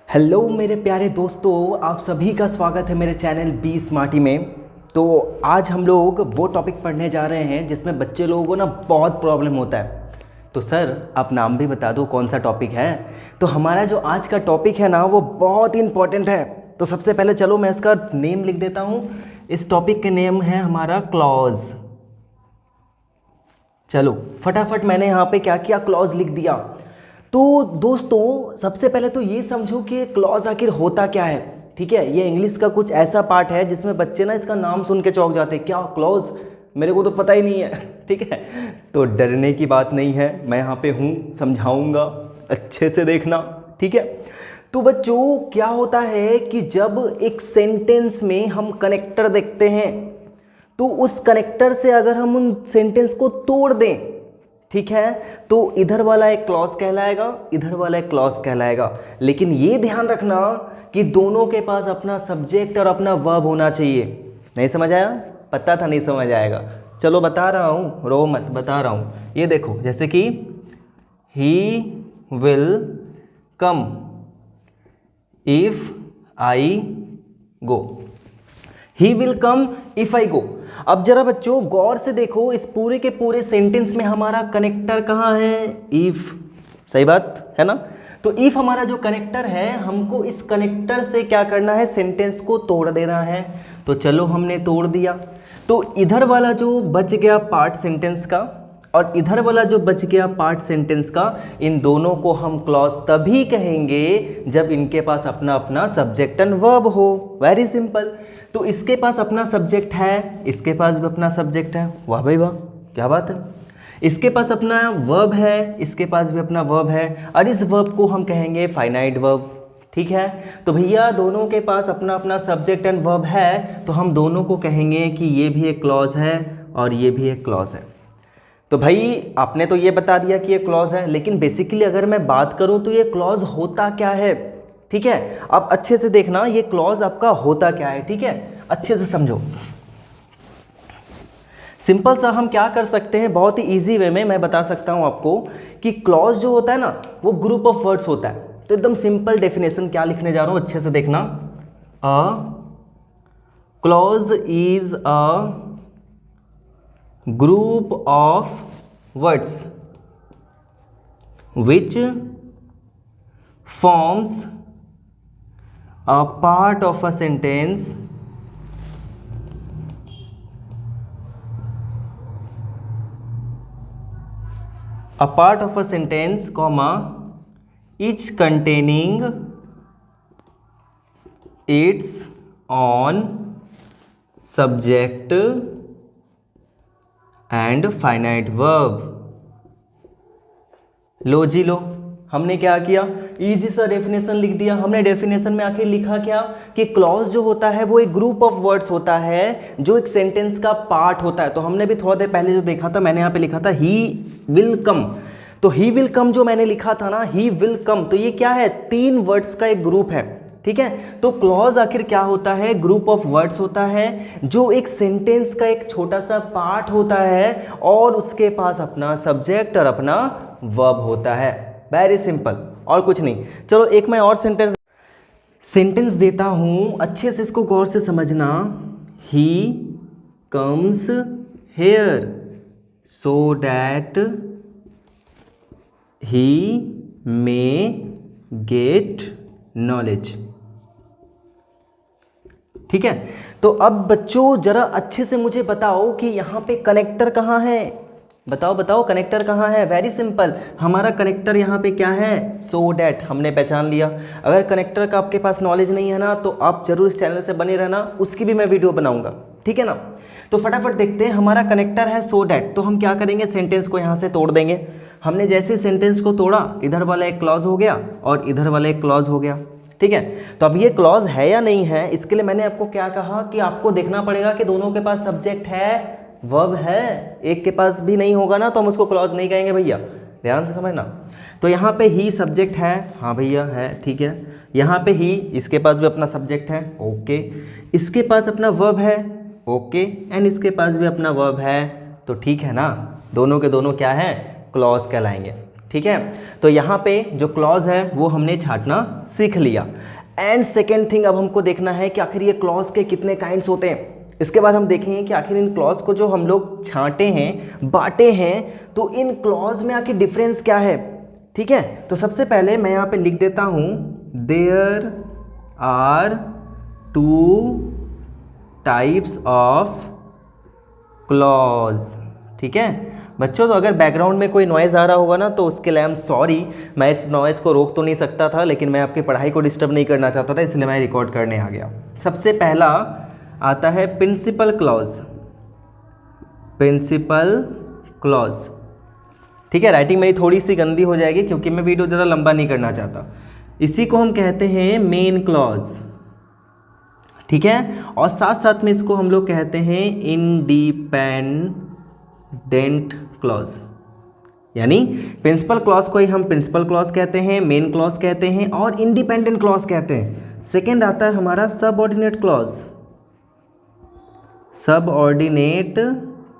Hello मेरे प्यारे दोस्तों, आप सभी का स्वागत है मेरे चैनल बी स्मार्टी में। तो आज हम लोग वो टॉपिक पढ़ने जा रहे हैं जिसमें बच्चे लोगों को ना बहुत प्रॉब्लम होता है। तो सर आप नाम भी बता दो कौन सा टॉपिक है। तो हमारा जो आज का टॉपिक है ना वो बहुत इंपॉर्टेंट है। तो सबसे पहले चलो मैं इसका नेम लिख देता हूँ। इस टॉपिक के नेम है हमारा क्लॉज। चलो फटाफट मैंने यहाँ पे क्या किया, क्लॉज लिख दिया। तो दोस्तों सबसे पहले तो ये समझो कि क्लॉज आखिर होता क्या है। ठीक है, ये इंग्लिश का कुछ ऐसा पार्ट है जिसमें बच्चे ना इसका नाम सुन के चौंक जाते हैं, क्या क्लॉज, मेरे को तो पता ही नहीं है। ठीक है, तो डरने की बात नहीं है, मैं यहाँ पे हूँ, समझाऊंगा, अच्छे से देखना। ठीक है, तो बच्चों क्या होता है कि जब एक सेंटेंस में हम कनेक्टर देखते हैं तो उस कनेक्टर से अगर हम उन सेंटेंस को तोड़ दें, ठीक है, तो इधर वाला एक क्लॉज कहलाएगा, इधर वाला एक क्लॉज कहलाएगा। लेकिन ये ध्यान रखना कि दोनों के पास अपना सब्जेक्ट और अपना वर्ब होना चाहिए। नहीं समझ आया? पता था नहीं समझ आएगा, चलो बता रहा हूँ, रो मत, बता रहा हूँ। ये देखो, जैसे कि he will come if I go, he will come if I go. अब जरा बच्चों गौर से देखो, इस पूरे के पूरे सेंटेंस में हमारा कनेक्टर कहाँ है? इफ। सही बात है ना? तो इफ हमारा जो कनेक्टर है, हमको इस कनेक्टर से क्या करना है? सेंटेंस को तोड़ देना है। तो चलो हमने तोड़ दिया। तो इधर वाला जो बच गया पार्ट सेंटेंस का और इधर वाला जो बच गया पार्ट सेंटेंस का, इन दोनों को हम क्लॉज तभी कहेंगे जब इनके पास अपना अपना सब्जेक्ट एंड वर्ब हो। Very simple. तो इसके पास अपना सब्जेक्ट है, इसके पास भी अपना सब्जेक्ट है, वाह भाई वाह, क्या बात है। इसके पास अपना वर्ब है, इसके पास भी अपना वर्ब है, और इस वर्ब को हम कहेंगे फाइनाइट वर्ब। ठीक है, तो भैया दोनों के पास अपना अपना सब्जेक्ट एंड वर्ब है, तो हम दोनों को कहेंगे कि ये भी एक क्लॉज है और ये भी एक क्लॉज है। तो भाई आपने तो ये बता दिया कि ये क्लॉज है, लेकिन बेसिकली अगर मैं बात करूं तो ये क्लॉज होता क्या है? ठीक है, आप अच्छे से देखना ये क्लॉज आपका होता क्या है। ठीक है, अच्छे से समझो। सिंपल सा हम क्या कर सकते हैं, बहुत ही इजी वे में मैं बता सकता हूं आपको कि क्लॉज जो होता है ना वो ग्रुप ऑफ वर्ड्स होता है। तो एकदम सिंपल डेफिनेशन क्या लिखने जा रहा हूं, अच्छे से देखना। A clause is a group of words which forms a part of a sentence comma each containing its own subject and finite verb. लो जी लो, हमने क्या किया, इजी सा डेफिनेशन लिख दिया। हमने डेफिनेशन में आखिर लिखा क्या कि क्लॉज जो होता है वो एक ग्रुप ऑफ वर्ड्स होता है जो एक सेंटेंस का पार्ट होता है। तो हमने भी थोड़ा देर पहले जो देखा था, मैंने यहाँ पे लिखा था ही विल कम। तो ही विल कम जो मैंने लिखा था ना, ही विल कम, तो ये क्या है? 3 वर्ड्स का एक ग्रुप है। ठीक है, तो क्लॉज आखिर क्या होता है? ग्रुप ऑफ वर्ड्स होता है जो एक सेंटेंस का एक छोटा सा पार्ट होता है और उसके पास अपना सब्जेक्ट और अपना वर्ब होता है। वेरी सिंपल, और कुछ नहीं। चलो एक मैं और सेंटेंस देता हूं, अच्छे से इसको गौर से समझना। He comes here so that he may get knowledge. ठीक है, तो अब बच्चों जरा अच्छे से मुझे बताओ कि यहाँ पे कनेक्टर कहाँ है? बताओ बताओ, कनेक्टर कहाँ है? वेरी सिंपल, हमारा कनेक्टर यहाँ पे क्या है? सो डैट, हमने पहचान लिया। अगर कनेक्टर का आपके पास नॉलेज नहीं है ना तो आप जरूर इस चैनल से बने रहना, उसकी भी मैं वीडियो बनाऊंगा। ठीक है ना? तो फटाफट देखते हैं, हमारा कनेक्टर है सो डैट। तो हम क्या करेंगे, सेंटेंस को यहाँ से तोड़ देंगे। हमने जैसे सेंटेंस को तोड़ा, इधर वाला एक क्लॉज हो गया और इधर वाला एक क्लॉज हो गया। ठीक है, तो अब ये क्लॉज है या नहीं है, इसके लिए मैंने आपको क्या कहा कि आपको देखना पड़ेगा कि दोनों के पास सब्जेक्ट है, वर्ब है। एक के पास भी नहीं होगा ना तो हम उसको क्लॉज नहीं कहेंगे भैया, ध्यान से समझना। तो यहाँ पे ही सब्जेक्ट है, हाँ भैया है, ठीक है। यहाँ पे ही, इसके पास भी अपना सब्जेक्ट है, ओके। इसके पास अपना वर्ब है, ओके, एंड इसके पास भी अपना वर्ब है, तो ठीक है ना, दोनों के दोनों क्या है? क्लॉज कहलाएंगे। ठीक है, तो यहाँ पे जो क्लॉज है वो हमने छांटना सीख लिया। एंड सेकेंड थिंग, अब हमको देखना है कि आखिर ये क्लॉज के कितने काइंड्स होते हैं। इसके बाद हम देखेंगे कि आखिर इन क्लॉज को जो हम लोग छांटे हैं, बांटे हैं, तो इन क्लॉज में आखिर डिफरेंस क्या है। ठीक है, तो सबसे पहले मैं यहाँ पे लिख देता हूँ there are 2 types of clause. ठीक है बच्चों, तो अगर बैकग्राउंड में कोई नॉइज़ आ रहा होगा ना तो उसके लिए आई एम सॉरी। मैं इस नॉइज़ को रोक तो नहीं सकता था, लेकिन मैं आपकी पढ़ाई को डिस्टर्ब नहीं करना चाहता था, इसलिए मैं रिकॉर्ड करने आ गया। सबसे पहला आता है प्रिंसिपल क्लॉज। प्रिंसिपल क्लॉज, ठीक है, राइटिंग मेरी थोड़ी सी गंदी हो जाएगी क्योंकि मैं वीडियो ज़्यादा लंबा नहीं करना चाहता। इसी को हम कहते हैं मेन क्लॉज। ठीक है, और साथ साथ में इसको हम लोग कहते हैं इंडिपेंडेंट क्लॉज। यानी प्रिंसिपल क्लॉज को ही हम प्रिंसिपल क्लॉज कहते हैं, मेन क्लॉज कहते हैं और इंडिपेंडेंट क्लॉज कहते हैं। सेकेंड आता है हमारा सबऑर्डिनेट क्लॉज। सबऑर्डिनेट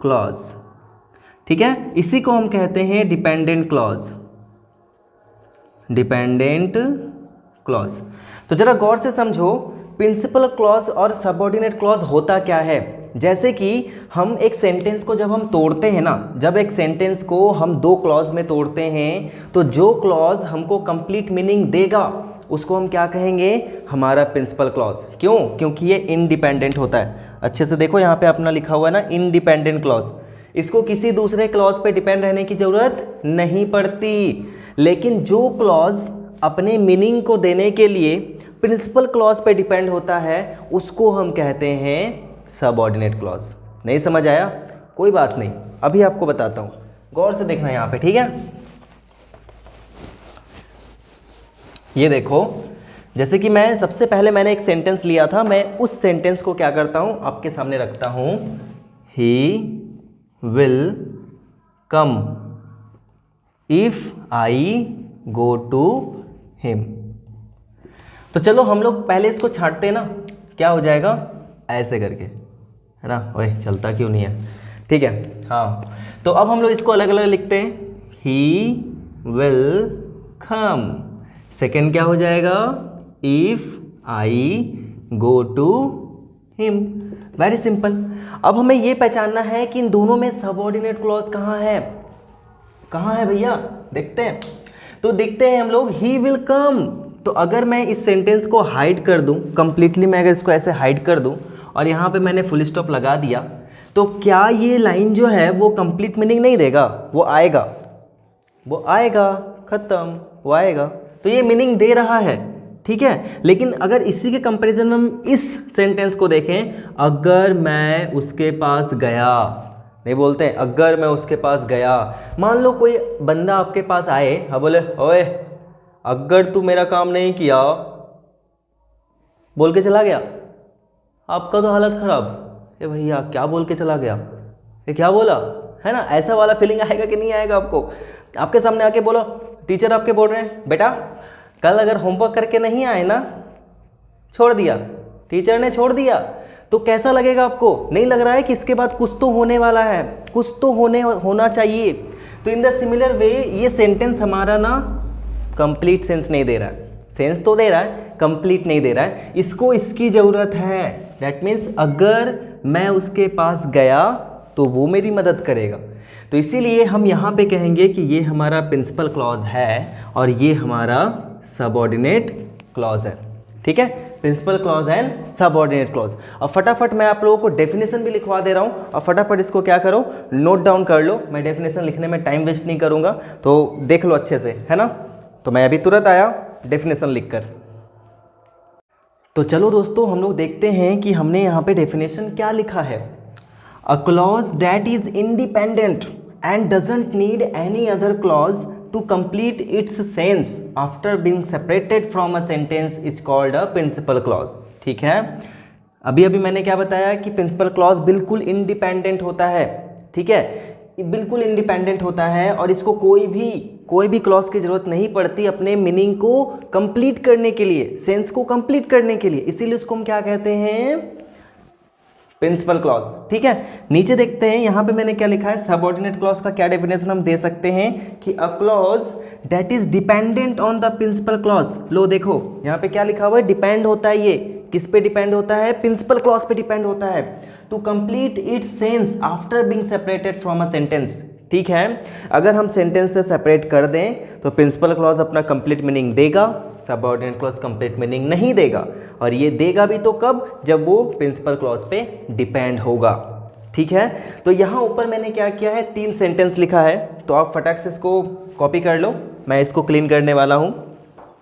क्लॉज, ठीक है, इसी को हम कहते हैं डिपेंडेंट क्लॉज। डिपेंडेंट क्लॉज, तो जरा गौर से समझो प्रिंसिपल क्लॉज और सबऑर्डिनेट क्लॉज होता क्या है। जैसे कि हम एक सेंटेंस को जब हम तोड़ते हैं ना, जब एक सेंटेंस को हम 2 क्लॉज में तोड़ते हैं तो जो क्लॉज हमको कंप्लीट मीनिंग देगा उसको हम क्या कहेंगे, हमारा प्रिंसिपल क्लॉज। क्यों? क्योंकि ये इंडिपेंडेंट होता है। अच्छे से देखो यहाँ पे अपना लिखा हुआ है ना इंडिपेंडेंट क्लॉज। इसको किसी दूसरे क्लॉज पे डिपेंड रहने की ज़रूरत नहीं पड़ती। लेकिन जो क्लॉज अपने मीनिंग को देने के लिए प्रिंसिपल क्लॉज पे डिपेंड होता है उसको हम कहते हैं सबऑर्डिनेट क्लॉज। नहीं समझ आया? कोई बात नहीं, अभी आपको बताता हूँ, गौर से देखना यहाँ पे, ठीक है। ये देखो, जैसे कि मैं सबसे पहले मैंने एक सेंटेंस लिया था, मैं उस सेंटेंस को क्या करता हूँ आपके सामने रखता हूँ। He will come if I go to him. तो चलो हम लोग पहले इसको छांटते हैं ना, क्या हो जाएगा, ऐसे करके, है ना। ओए चलता क्यों नहीं है, ठीक है। हाँ, तो अब हम लोग इसको अलग अलग लिखते हैं। ही विल कम, सेकेंड क्या हो जाएगा, if I go to him. Very simple. अब हमें ये पहचानना है कि इन दोनों में सबऑर्डिनेट क्लॉज कहाँ है। कहाँ है भैया, देखते हैं। तो देखते हैं हम लोग, ही विल कम। तो अगर मैं इस सेंटेंस को हाइड कर दूं कंप्लीटली, मैं अगर इसको ऐसे हाइड कर दूं और यहाँ पे मैंने फुल स्टॉप लगा दिया, तो क्या ये लाइन जो है वो कंप्लीट मीनिंग नहीं देगा, वो आएगा, वो आएगा, खत्म, वो आएगा। तो ये मीनिंग दे रहा है, ठीक है। लेकिन अगर इसी के कंपैरिजन में हम इस सेंटेंस को देखें, अगर मैं उसके पास गया, नहीं बोलते हैं, अगर मैं उसके पास गया। मान लो कोई बंदा आपके पास आए, हाँ बोले, ओए अगर तू मेरा काम नहीं किया, बोल के चला गया, आपका तो हालत खराब। ए भैया क्या बोल के चला गया, ये क्या बोला, है ना। ऐसा वाला फीलिंग आएगा कि नहीं आएगा आपको। आपके सामने आके बोलो, टीचर आपके बोल रहे हैं, बेटा कल अगर होमवर्क करके नहीं आए ना, छोड़ दिया, टीचर ने छोड़ दिया, तो कैसा लगेगा आपको। नहीं लग रहा है कि इसके बाद कुछ तो होने वाला है, कुछ तो होना चाहिए। तो इन द सिमिलर वे ये सेंटेंस हमारा ना कंप्लीट सेंस नहीं दे रहा है। सेंस तो दे रहा है, कंप्लीट नहीं दे रहा है। इसको इसकी ज़रूरत है। दैट मीन्स अगर मैं उसके पास गया तो वो मेरी मदद करेगा। तो इसीलिए हम यहाँ पे कहेंगे कि ये हमारा प्रिंसिपल क्लॉज है और ये हमारा सबऑर्डिनेट क्लॉज है, ठीक है। Principal clause and subordinate clause. और फटाफट मैं आप लोगों को डेफिनेशन भी लिखवा दे रहा हूँ, और फटाफट इसको क्या करो, नोट डाउन कर लो। मैं डेफिनेशन लिखने में टाइम वेस्ट नहीं करूँगा, तो देख लो अच्छे से, है ना। तो मैं अभी तुरंत आया डेफिनेशन लिखकर। तो चलो दोस्तों, हम लोग देखते हैं कि हमने यहाँ पे डेफिनेशन क्या लिखा है। अ clause that is independent and doesn't need any other clause to complete its sense after being separated from a sentence is called a principal clause। ठीक है, अभी अभी मैंने क्या बताया कि प्रिंसिपल क्लॉज बिल्कुल इंडिपेंडेंट होता है, ठीक है, बिल्कुल इंडिपेंडेंट होता है और इसको कोई भी क्लॉज की जरूरत नहीं पड़ती अपने मीनिंग को कंप्लीट करने के लिए, सेंस को कंप्लीट करने के लिए। इसीलिए उसको हम क्या कहते हैं, प्रिंसिपल क्लॉज। ठीक है, नीचे देखते हैं यहाँ पे मैंने क्या लिखा है, सबऑर्डिनेट क्लॉज का क्या डेफिनेशन हम दे सकते हैं कि a clause that is dependent on the principal clause. लो देखो यहाँ पे क्या लिखा हुआ है, डिपेंड होता है, ये किस पे डिपेंड होता है, प्रिंसिपल क्लॉज पे डिपेंड होता है, to complete its sense after being separated from a sentence. ठीक है, अगर हम सेंटेंस से सेपरेट कर दें तो प्रिंसिपल क्लॉज अपना कंप्लीट मीनिंग देगा, सबऑर्डिनेट क्लॉज कंप्लीट मीनिंग नहीं देगा, और ये देगा भी तो कब, जब वो प्रिंसिपल क्लॉज पे डिपेंड होगा। ठीक है, तो यहाँ ऊपर मैंने क्या किया है, 3 सेंटेंस लिखा है, तो आप फटाक से इसको कॉपी कर लो, मैं इसको क्लीन करने वाला हूँ।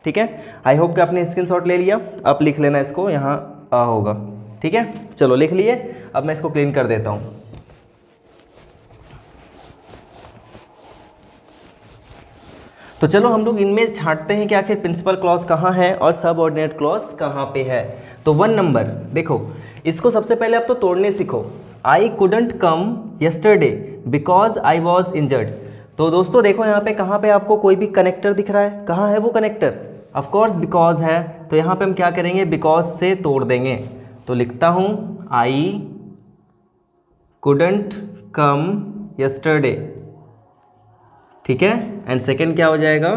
ठीक है, आई होप कि आपने स्क्रीनशॉट ले लिया, आप लिख लेना इसको, यहाँ आ होगा। ठीक है, चलो लिख लिए, अब मैं इसको क्लीन कर देता हूँ। तो चलो हम लोग इनमें छांटते हैं कि आखिर प्रिंसिपल क्लॉज कहाँ है और सबऑर्डिनेट क्लॉज कहाँ पे है। तो 1 नंबर देखो, इसको सबसे पहले आप तो तोड़ने सीखो। I couldn't come yesterday because I was injured. तो दोस्तों देखो यहाँ पे कहाँ पे आपको कोई भी कनेक्टर दिख रहा है, कहाँ है वो कनेक्टर, ऑफकोर्स बिकॉज है, तो यहाँ पे हम क्या करेंगे, बिकॉज से तोड़ देंगे। तो लिखता हूँ आई कुडंट कम यस्टरडे। ठीक है, एंड सेकेंड क्या हो जाएगा,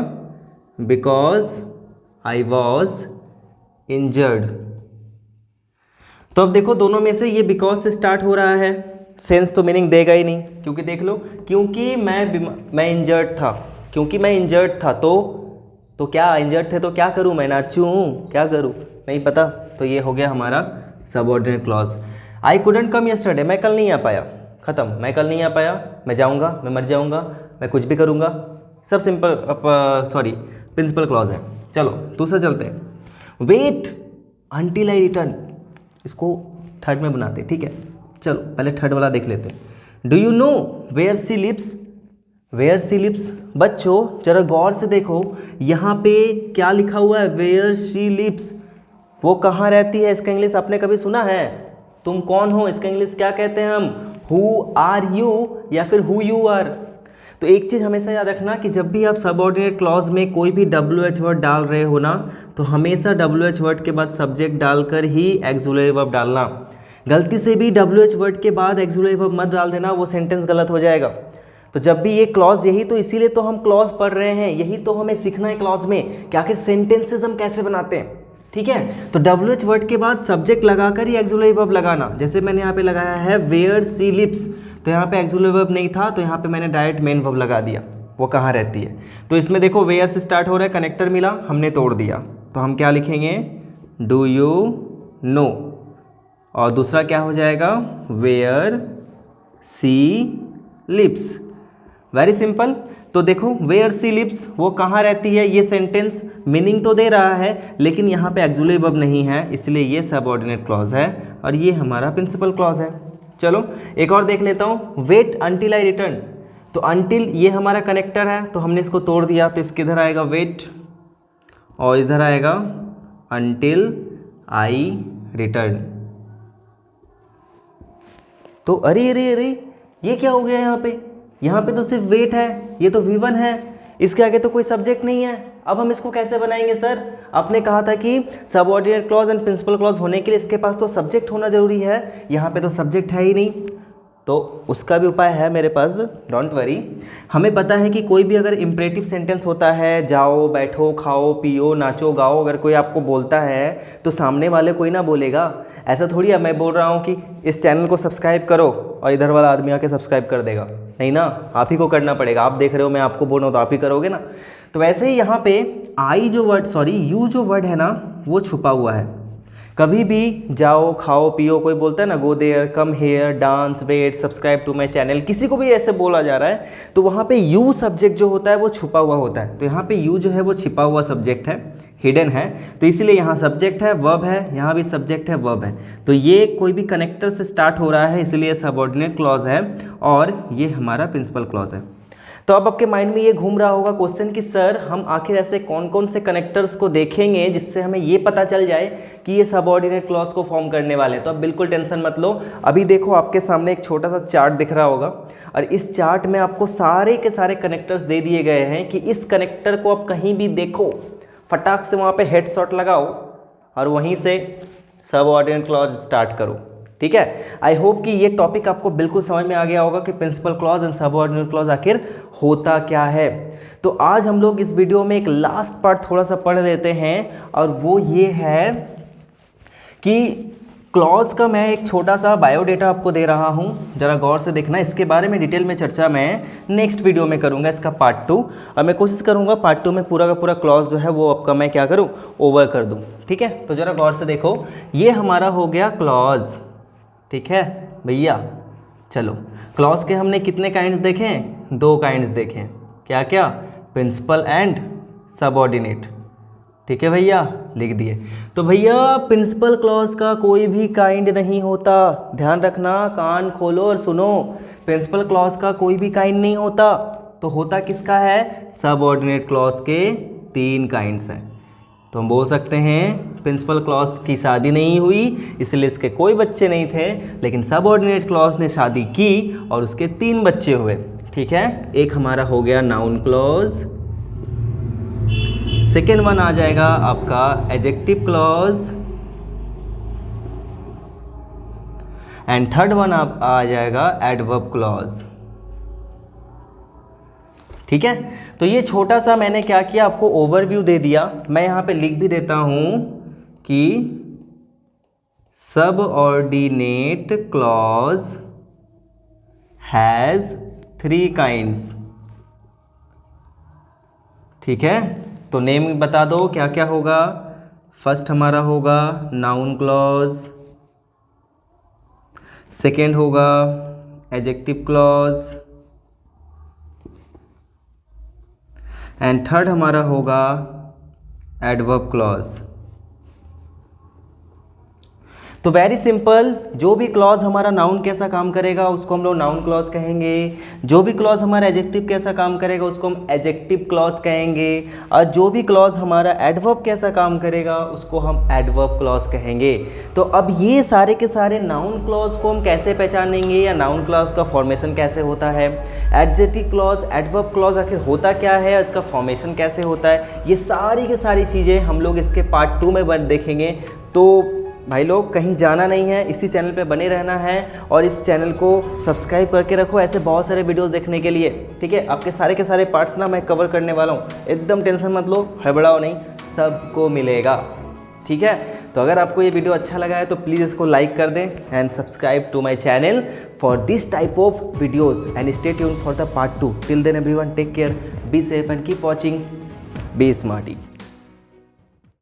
बिकॉज आई वॉज इंजर्ड। तो अब देखो दोनों में से ये बिकॉज से स्टार्ट हो रहा है, सेंस तो मीनिंग देगा ही नहीं, क्योंकि देख लो, क्योंकि मैं इंजर्ड था, क्योंकि मैं इंजर्ड था, तो क्या इंजर्ड थे तो क्या करूं, मैं नाचूं, क्या करूं, नहीं पता, तो ये हो गया हमारा subordinate clause. I couldn't come yesterday, मैं कल नहीं आ पाया, खत्म, मैं कल नहीं आ पाया, मैं जाऊंगा, मैं मर जाऊंगा, मैं कुछ भी करूंगा, सब सिंपल सॉरी प्रिंसिपल क्लॉज है। चलो दूसरा चलते हैं, वेट अंटिल आई रिटर्न, इसको थर्ड में बनाते हैं। ठीक है, चलो पहले थर्ड वाला देख लेते हैं। Do you know where she lives, where she lives. बच्चों जरा गौर से देखो, यहाँ पे क्या लिखा हुआ है, वेयर शी लिव्स, वो कहाँ रहती है, इसका इंग्लिश आपने कभी सुना है, तुम कौन हो, इसका इंग्लिश क्या कहते हैं हम, हु आर यू या फिर हु यू आर। तो एक चीज़ हमेशा याद रखना कि जब भी आप सबऑर्डिनेट क्लॉज में कोई भी WH वर्ड डाल रहे हो ना, तो हमेशा WH वर्ड के बाद सब्जेक्ट डालकर ही एक्सुलेटिव वर्ब डालना। गलती से भी WH वर्ड के बाद एक्सुलेटिव वर्ब मत डाल देना, वो सेंटेंस गलत हो जाएगा। तो जब भी ये क्लॉज, यही तो इसीलिए तो हम क्लॉज पढ़ रहे हैं, यही तो हमें सीखना है क्लॉज में कि आखिर सेंटेंसेज हम कैसे बनाते हैं। ठीक है, तो WH वर्ड के बाद सब्जेक्ट लगाकर ही एक्सुलेटिव वर्ब लगाना। जैसे मैंने यहाँ पे लगाया है वेयर सी लिव्स, तो यहाँ पे एक्सुलेटिव वर्ब नहीं था, तो यहाँ पे मैंने डायरेक्ट मेन वर्ब लगा दिया, वो कहाँ रहती है। तो इसमें देखो वेयर से स्टार्ट हो रहा है, कनेक्टर मिला, हमने तोड़ दिया, तो हम क्या लिखेंगे, डू यू नो, और दूसरा क्या हो जाएगा, where she lives. Very simple. तो देखो वेयर सी लिव्स, वो कहाँ रहती है, ये सेंटेंस मीनिंग तो दे रहा है, लेकिन यहाँ पे एक्सुलेटिव वर्ब नहीं है, इसलिए ये सबऑर्डिनेट क्लॉज है और ये हमारा प्रिंसिपल क्लॉज है। चलो एक और देख लेता हूँ, वेट अंटिल आई रिटर्न। तो अंटिल ये हमारा कनेक्टर है, तो हमने इसको तोड़ दिया, तो इसके इधर आएगा वेट और इधर आएगा अंटिल आई रिटर्न। तो अरे अरे अरे ये क्या हो गया, यहाँ पे तो सिर्फ वेट है, ये तो V1 है, इसके आगे तो कोई सब्जेक्ट नहीं है। अब हम इसको कैसे बनाएंगे सर, आपने कहा था कि subordinate clause and principal clause होने के लिए इसके पास तो सब्जेक्ट होना जरूरी है, यहाँ पे तो सब्जेक्ट है ही नहीं। तो उसका भी उपाय है मेरे पास, डोंट वरी। हमें पता है कि कोई भी अगर इम्परेटिव सेंटेंस होता है, जाओ बैठो खाओ पियो नाचो गाओ, अगर कोई आपको बोलता है तो सामने वाले कोई ना बोलेगा। ऐसा थोड़ी है मैं बोल रहा हूँ कि इस चैनल को सब्सक्राइब करो और इधर वाला आदमी आके सब्सक्राइब कर देगा, नहीं ना, आप ही को करना पड़ेगा। आप देख रहे हो, मैं आपको बोल रहा हूँ तो आप ही करोगे ना। तो वैसे ही यहाँ पे यू जो वर्ड है ना, वो छुपा हुआ है। कभी भी जाओ खाओ पियो, कोई बोलता है ना, go there, come here, dance, wait, subscribe to my channel, किसी को भी ऐसे बोला जा रहा है, तो वहाँ पे यू सब्जेक्ट जो होता है वो छुपा हुआ होता है। तो यहाँ पे यू जो है वो छिपा हुआ सब्जेक्ट है, हिडन है, तो इसीलिए यहाँ सब्जेक्ट है, वर्ब है, यहाँ भी सब्जेक्ट है, वर्ब है। तो ये कोई भी कनेक्टर से स्टार्ट हो रहा है, इसलिए सबऑर्डिनेट क्लॉज है और ये हमारा प्रिंसिपल क्लॉज है। तो अब आपके माइंड में ये घूम रहा होगा क्वेश्चन कि सर हम आखिर ऐसे कौन कौन से कनेक्टर्स को देखेंगे जिससे हमें ये पता चल जाए कि ये सबऑर्डिनेट क्लॉज को फॉर्म करने वाले हैं। तो अब बिल्कुल टेंशन मत लो, अभी देखो आपके सामने एक छोटा सा चार्ट दिख रहा होगा और इस चार्ट में आपको सारे के सारे कनेक्टर्स दे दिए गए हैं कि इस कनेक्टर को आप कहीं भी देखो, फटाक से वहाँ पे हेडशॉट लगाओ और वहीं से सबऑर्डिनेट क्लॉज स्टार्ट करो। ठीक है। आई होप कि ये टॉपिक आपको बिल्कुल समझ में आ गया होगा कि principal clause and subordinate clause आखिर होता क्या है। तो आज हम लोग इस वीडियो में एक लास्ट पार्ट थोड़ा सा पढ़ लेते हैं, और वो ये है कि क्लॉज का मैं एक छोटा सा बायोडेटा आपको दे रहा हूँ, ज़रा गौर से देखना। इसके बारे में डिटेल में चर्चा मैं नेक्स्ट वीडियो में करूँगा, इसका पार्ट 2। और मैं कोशिश करूँगा पार्ट 2 में पूरा का पूरा क्लॉज जो है वो आपका मैं क्या करूँ, ओवर कर दूँ, ठीक है। तो ज़रा गौर से देखो, ये हमारा हो गया क्लॉज, ठीक है भैया। चलो, क्लॉज के हमने कितने काइंड्स देखे? 2 काइंड्स देखे। क्या क्या? प्रिंसिपल एंड सबऑर्डिनेट, ठीक है भैया, लिख दिए। तो भैया प्रिंसिपल क्लॉज का कोई भी काइंड नहीं होता, ध्यान रखना, कान खोलो और सुनो। प्रिंसिपल क्लॉज का कोई भी काइंड नहीं होता, तो होता किसका है? सबऑर्डिनेट क्लॉज के 3 काइंड्स हैं। तो हम बोल सकते हैं प्रिंसिपल क्लॉज की शादी नहीं हुई, इसलिए इसके कोई बच्चे नहीं थे, लेकिन सबऑर्डिनेट क्लॉज ने शादी की और उसके 3 बच्चे हुए, ठीक है। एक हमारा हो गया नाउन क्लॉज, सेकेंड वन आ जाएगा आपका adjective clause, and third one आ जाएगा एडवर्ब क्लॉज, ठीक है। तो ये छोटा सा मैंने क्या किया, आपको ओवरव्यू दे दिया। मैं यहाँ पे लिख भी देता हूँ कि सबऑर्डिनेट क्लॉज हैज़ 3 काइंड्स, ठीक है। तो नेम बता दो क्या क्या होगा। फर्स्ट हमारा होगा नाउन क्लॉज, सेकेंड होगा एडजेक्टिव क्लॉज, एंड थर्ड हमारा होगा एडवर्ब क्लॉज। तो वेरी सिंपल, जो भी क्लॉज हमारा नाउन कैसा काम करेगा उसको हम लोग नाउन क्लॉज कहेंगे, जो भी क्लॉज हमारा एडजेक्टिव कैसा काम करेगा उसको हम एडजेक्टिव क्लॉज कहेंगे, और जो भी क्लॉज हमारा एडवर्ब कैसा काम करेगा उसको हम एडवर्ब क्लॉज कहेंगे। तो अब ये सारे के सारे नाउन क्लॉज को हम कैसे पहचानेंगे, या नाउन क्लॉज का फॉर्मेशन कैसे होता है, एडजेक्टिव क्लॉज, एडवर्ब क्लॉज आखिर होता क्या है, इसका फॉर्मेशन कैसे होता है, ये सारी की सारी चीज़ें हम लोग इसके पार्ट 2 में देखेंगे। तो भाई लोग कहीं जाना नहीं है, इसी चैनल पे बने रहना है, और इस चैनल को सब्सक्राइब करके रखो ऐसे बहुत सारे वीडियोस देखने के लिए, ठीक है। आपके सारे के सारे पार्ट्स ना मैं कवर करने वाला हूँ, एकदम टेंशन मत लो, हड़बड़ाओ नहीं, सबको मिलेगा, ठीक है। तो अगर आपको ये वीडियो अच्छा लगा है तो प्लीज़ इसको लाइक कर दें, and subscribe to my channel for this type of videos, and stay tuned for the part 2। Till then everyone, take care, be safe and keep watching, be smarty.